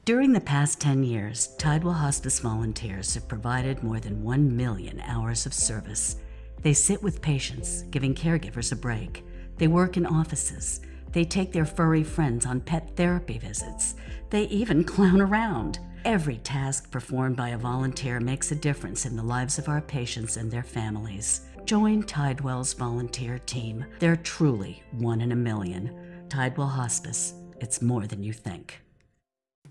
During the past 10 years, Tidewell Hospice volunteers have provided more than 1 million hours of service. They sit with patients, giving caregivers a break. They work in offices. They take their furry friends on pet therapy visits. They even clown around. Every task performed by a volunteer makes a difference in the lives of our patients and their families. Join Tidewell's volunteer team. They're truly 1 in a million. Tidewell Hospice. It's more than you think.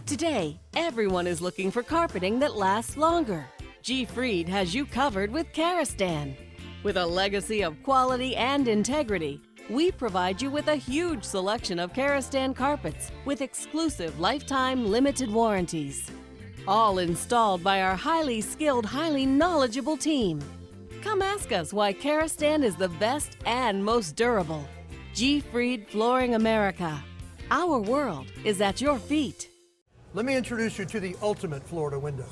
Today, everyone is looking for carpeting that lasts longer. G. Fried has you covered with Karastan. With a legacy of quality and integrity, we provide you with a huge selection of Karastan carpets with exclusive lifetime limited warranties. All installed by our highly skilled, highly knowledgeable team. Come ask us why Karastan is the best and most durable. G. Fried Flooring America. Our world is at your feet. Let me introduce you to the ultimate Florida window.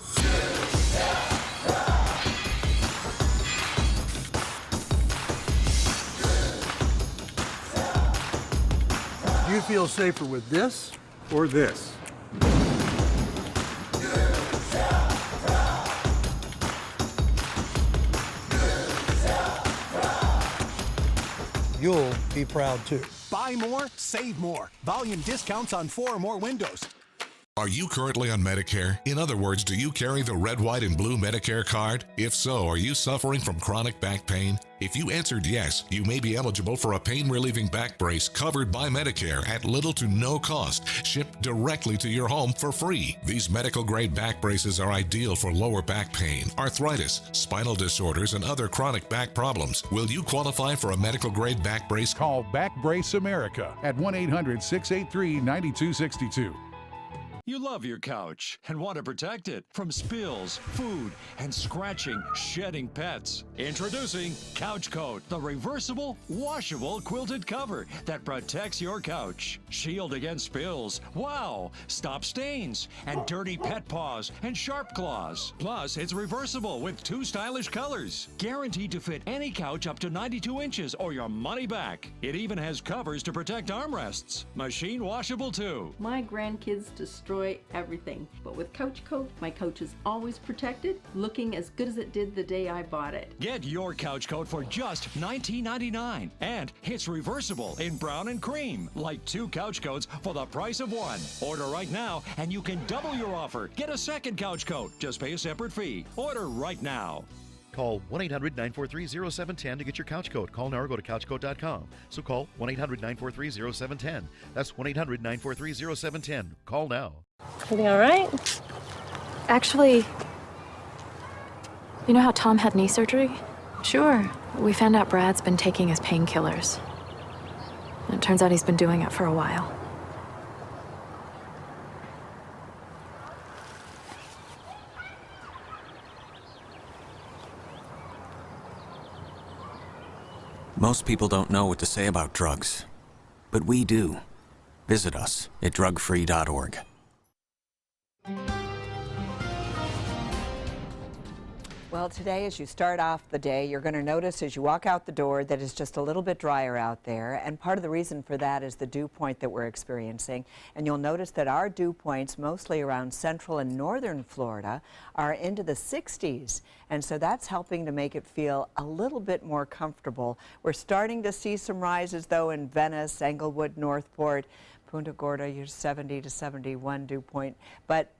Do you feel safer with this or this? You'll be proud too. Buy more, save more. Volume discounts on 4 or more windows. Are you currently on Medicare? In other words, do you carry the red, white, and blue Medicare card? If so, are you suffering from chronic back pain? If you answered yes, you may be eligible for a pain-relieving back brace covered by Medicare at little to no cost, shipped directly to your home for free. These medical-grade back braces are ideal for lower back pain, arthritis, spinal disorders, and other chronic back problems. Will you qualify for a medical-grade back brace? Call Back Brace America at 1-800-683-9262. You love your couch and want to protect it from spills, food, and scratching, shedding pets. Introducing Couch Coat, the reversible, washable quilted cover that protects your couch. Shield against spills, wow, stop stains, and dirty pet paws and sharp claws. Plus, it's reversible with 2 stylish colors. Guaranteed to fit any couch up to 92 inches or your money back. It even has covers to protect armrests. Machine washable too. My grandkids destroy destroy everything. But with Couch Coat, my couch is always protected, looking as good as it did the day I bought it. Get your couch coat for just $19.99. And it's reversible in brown and cream, like 2 couch coats for the price of 1. Order right now and you can double your offer. Get a second couch coat. Just pay a separate fee. Order right now. Call 1-800-943-0710 to get your couch coat. Call now or go to couchcoat.com. So call 1-800-943-0710. That's 1-800-943-0710. Call now. Everything all right? Actually, you know how Tom had knee surgery? Sure. We found out Brad's been taking his painkillers. And it turns out he's been doing it for a while. Most people don't know what to say about drugs, but we do. Visit us at drugfree.org. Well, today, as you start off the day, you're going to notice as you walk out the door that it's just a little bit drier out there. And part of the reason for that is the dew point that we're experiencing. And you'll notice that our dew points, mostly around central and northern Florida, are into the 60s. And so that's helping to make it feel a little bit more comfortable. We're starting to see some rises, though, in Venice, Englewood, Northport, Punta Gorda, your 70 to 71 dew point. But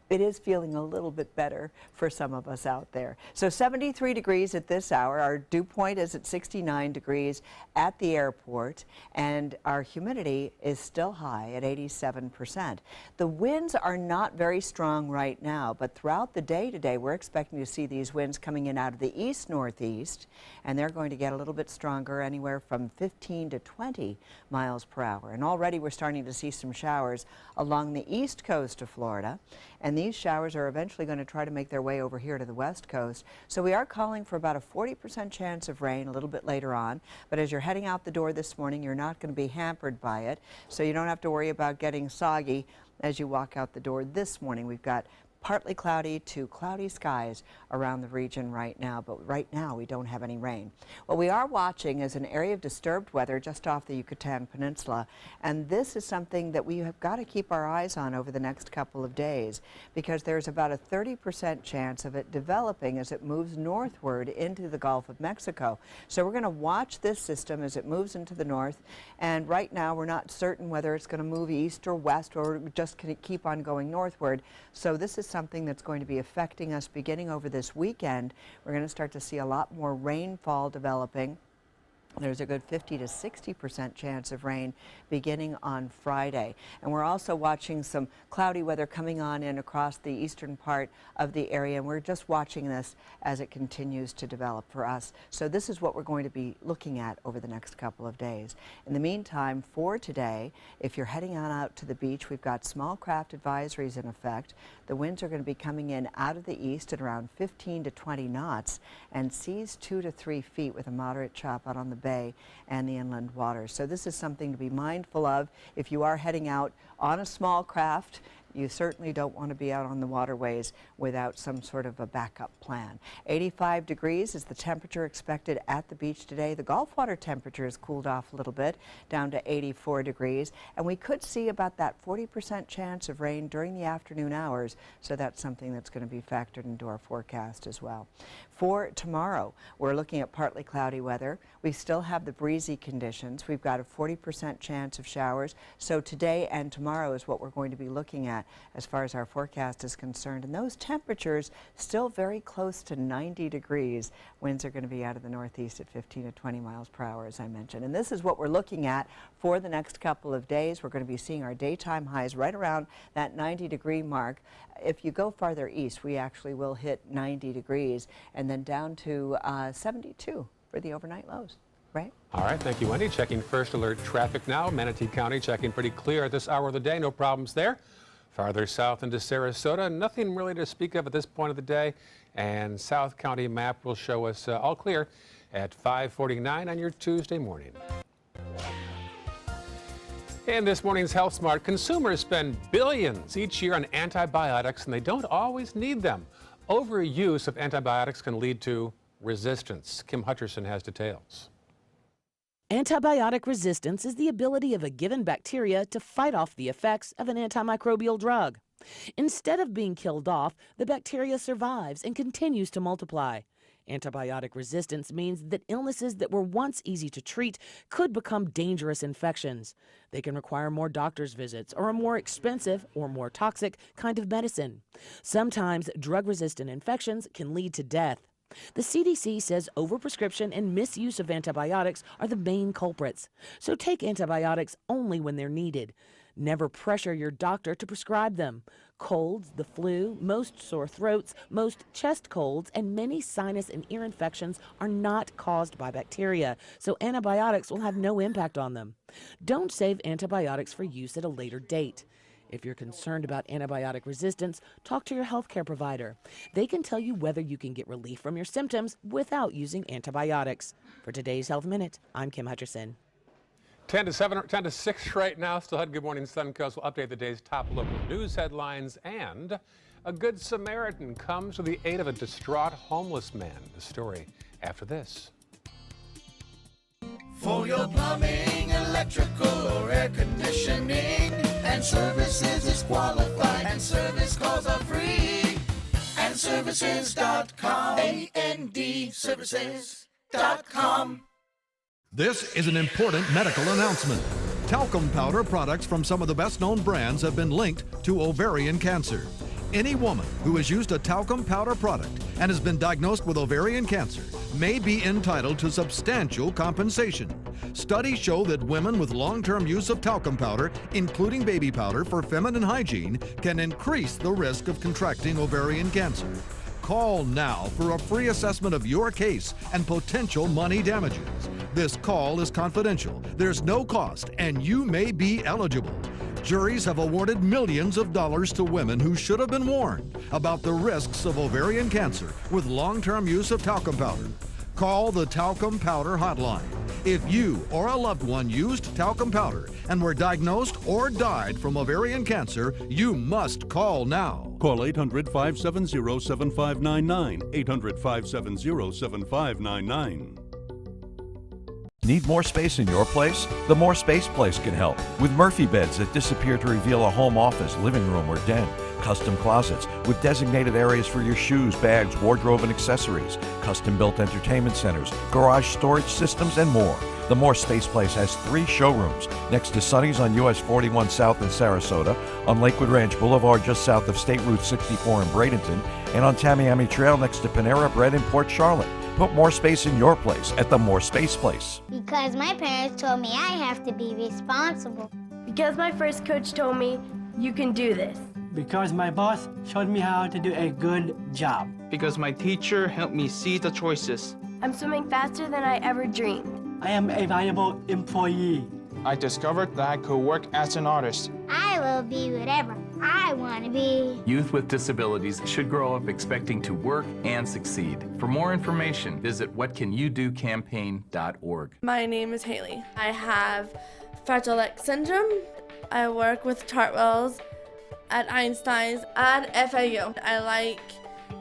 it is feeling a little bit better for some of us out there. So 73 degrees at this hour. Our dew point is at 69 degrees at the airport, and our humidity is still high at 87%. The winds are not very strong right now, but throughout the day today, we're expecting to see these winds coming in out of the east-northeast, and they're going to get a little bit stronger, anywhere from 15 to 20 miles per hour. And already we're starting to see some showers along the east coast of Florida. And these showers are eventually going to try to make their way over here to the west coast. So we are calling for about a 40% chance of rain a little bit later on. But as you're heading out the door this morning, you're not going to be hampered by it. So you don't have to worry about getting soggy as you walk out the door this morning. We've got partly cloudy to cloudy skies around the region right now, but right now we don't have any rain. What we are watching is an area of disturbed weather just off the Yucatan Peninsula, and this is something that we have got to keep our eyes on over the next couple of days, because there's about a 30% chance of it developing as it moves northward into the Gulf of Mexico. So we're going to watch this system as it moves into the north, and right now we're not certain whether it's going to move east or west or just keep on going northward. So this is something that's going to be affecting us beginning over this weekend. We're going to start to see a lot more rainfall developing. There's a good 50 to 60% chance of rain beginning on Friday. And we're also watching some cloudy weather coming on in across the eastern part of the area. And we're just watching this as it continues to develop for us. So this is what we're going to be looking at over the next couple of days. In the meantime, for today, if you're heading on out to the beach, we've got small craft advisories in effect. The winds are going to be coming in out of the east at around 15 to 20 knots and seas 2 to 3 feet with a moderate chop out on the bay and the inland waters. So this is something to be mindful of if you are heading out on a small craft. You certainly don't want to be out on the waterways without some sort of a backup plan. 85 degrees is the temperature expected at the beach today. The Gulf water temperature has cooled off a little bit, down to 84 degrees. And we could see about that 40% chance of rain during the afternoon hours. So that's something that's going to be factored into our forecast as well. For tomorrow, we're looking at partly cloudy weather. We still have the breezy conditions. We've got a 40% chance of showers. So today and tomorrow is what we're going to be looking at as far as our forecast is concerned. And those temperatures still very close to 90 degrees. Winds are going to be out of the northeast at 15 to 20 miles per hour, as I mentioned. And this is what we're looking at for the next couple of days. We're going to be seeing our daytime highs right around that 90-degree mark. If you go farther east, we actually will hit 90 degrees and then down to 72 for the overnight lows. Right? All right, thank you, Wendy. Checking first alert traffic now. Manatee County checking pretty clear at this hour of the day. No problems there. Farther south into Sarasota, nothing really to speak of at this point of the day. And South County map will show us all clear at 5:49 on your Tuesday morning. In this morning's Health Smart, consumers spend billions each year on antibiotics, and they don't always need them. Overuse of antibiotics can lead to resistance. Kim Hutcherson has details. Antibiotic resistance is the ability of a given bacteria to fight off the effects of an antimicrobial drug. Instead of being killed off, the bacteria survives and continues to multiply. Antibiotic resistance means that illnesses that were once easy to treat could become dangerous infections. They can require more doctor's visits or a more expensive or more toxic kind of medicine. Sometimes drug-resistant infections can lead to death. The CDC says overprescription and misuse of antibiotics are the main culprits. So take antibiotics only when they're needed. Never pressure your doctor to prescribe them. Colds, the flu, most sore throats, most chest colds, and many sinus and ear infections are not caused by bacteria, so antibiotics will have no impact on them. Don't save antibiotics for use at a later date. If you're concerned about antibiotic resistance, talk to your healthcare provider. They can tell you whether you can get relief from your symptoms without using antibiotics. For today's Health Minute, I'm Kim Hutcherson. 10 to 6 right now. Still ahead, Good Morning Suncoast. We'll update the day's top local news headlines, and a good Samaritan comes to the aid of a distraught homeless man. The story after this. For your plumbing, electrical, or air conditioning, and services is qualified, and service calls are free. And services.com, AND services.com. This is an important medical announcement. Talcum powder products from some of the best-known brands have been linked to ovarian cancer. Any woman who has used a talcum powder product and has been diagnosed with ovarian cancer may be entitled to substantial compensation. Studies show that women with long-term use of talcum powder, including baby powder for feminine hygiene, can increase the risk of contracting ovarian cancer. Call now for a free assessment of your case and potential money damages. This call is confidential, there's no cost, and you may be eligible. Juries have awarded millions of dollars to women who should have been warned about the risks of ovarian cancer with long-term use of talcum powder. Call the Talcum Powder Hotline. If you or a loved one used talcum powder and were diagnosed or died from ovarian cancer, you must call now. Call 800-570-7599, 800-570-7599. Need more space in your place? The More Space Place can help. With Murphy beds that disappear to reveal a home office, living room, or den. Custom closets with designated areas for your shoes, bags, wardrobe, and accessories. Custom-built entertainment centers, garage storage systems, and more. The More Space Place has 3 showrooms next to Sonny's on US 41 South in Sarasota, on Lakewood Ranch Boulevard just south of State Route 64 in Bradenton, and on Tamiami Trail next to Panera Bread in Port Charlotte. Put more space in your place at the More Space Place. Because my parents told me I have to be responsible. Because my first coach told me, you can do this. Because my boss showed me how to do a good job. Because my teacher helped me see the choices. I'm swimming faster than I ever dreamed. I am a valuable employee. I discovered that I could work as an artist. I will be whatever I want to be. Youth with disabilities should grow up expecting to work and succeed. For more information, visit whatcanyoudocampaign.org. My name is Haley. I have Fragile X syndrome. I work with Chartwells at Einstein's and FAU. I like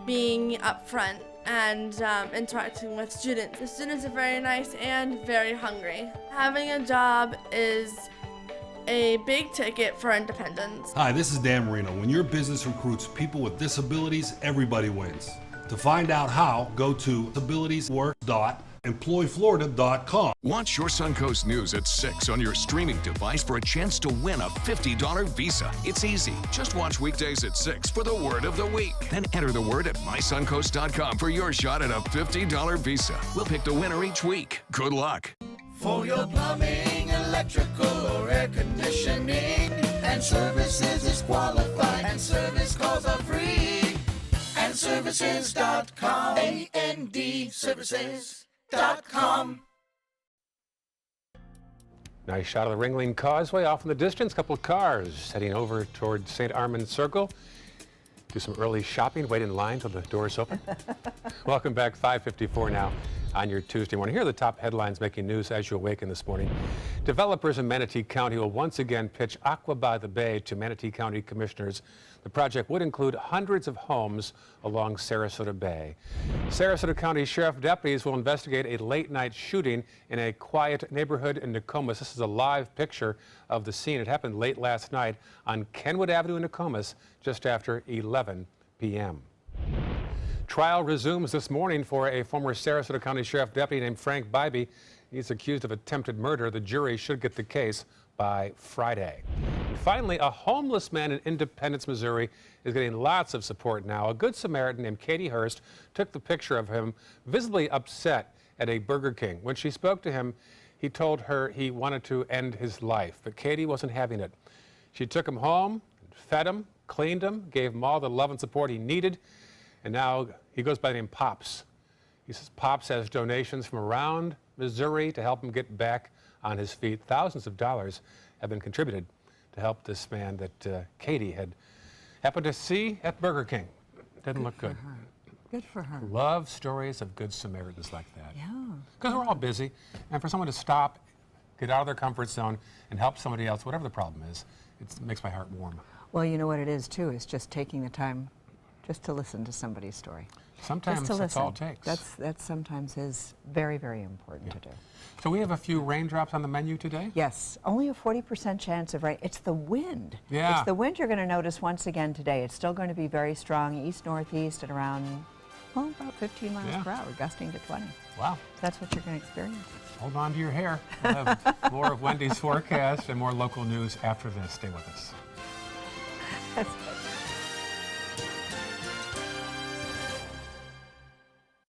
being up front and interacting with students. The students are very nice and very hungry. Having a job is a big ticket for independence. Hi, this is Dan Marino. When your business recruits people with disabilities, everybody wins. To find out how, go to disabilitieswork.employflorida.com. Watch your Suncoast News at 6 on your streaming device for a chance to win a $50 Visa. It's easy. Just watch weekdays at 6 for the word of the week. Then enter the word at mysuncoast.com for your shot at a $50 Visa. We'll pick the winner each week. Good luck. For your plumbing, electrical, or air conditioning, and services is qualified, and service calls are free. And services.com, AND services.com. Nice shot of the Ringling Causeway off in the distance. Couple of cars heading over toward St. Armand Circle. Do some early shopping, wait in line till the doors open. Welcome back, 5:54 now. on your Tuesday morning. Here are the top headlines making news as you awaken this morning. Developers in Manatee County will once again pitch Aqua by the Bay to Manatee County commissioners. The project would include hundreds of homes along Sarasota Bay. Sarasota County Sheriff deputies will investigate a late-night shooting in a quiet neighborhood in Nokomis. This is a live picture of the scene. It happened late last night on Kenwood Avenue in Nokomis, just after 11 p.m. Trial resumes this morning for a former Sarasota County Sheriff deputy named Frank Bybee. He's accused of attempted murder. The jury should get the case by Friday. And finally, a homeless man in Independence, Missouri is getting lots of support now. A Good Samaritan named Katie Hurst took the picture of him visibly upset at a Burger King. When she spoke to him, he told her he wanted to end his life, but Katie wasn't having it. She took him home, fed him, cleaned him, gave him all the love and support he needed, and now he goes by the name Pops. He says Pops has donations from around Missouri to help him get back on his feet. Thousands of dollars have been contributed to help this man that Katie had happened to see at Burger King. Didn't look good. Good for her. Love stories of Good Samaritans like that. Yeah. Because we're all busy, and for someone to stop, get out of their comfort zone, and help somebody else, whatever the problem is, it makes my heart warm. Well, you know what it is, too, is just taking the time just to listen to somebody's story. Sometimes that's all it takes. That sometimes is very, very important to do. So we have a few raindrops on the menu today? Yes, only a 40% chance of rain. It's the wind. Yeah. It's the wind you're going to notice once again today. It's still going to be very strong, east-northeast at around, well, about 15 miles per hour, gusting to 20. Wow. That's what you're going to experience. Hold on to your hair. We'll have more of Wendy's forecast and more local news after this. Stay with us. That's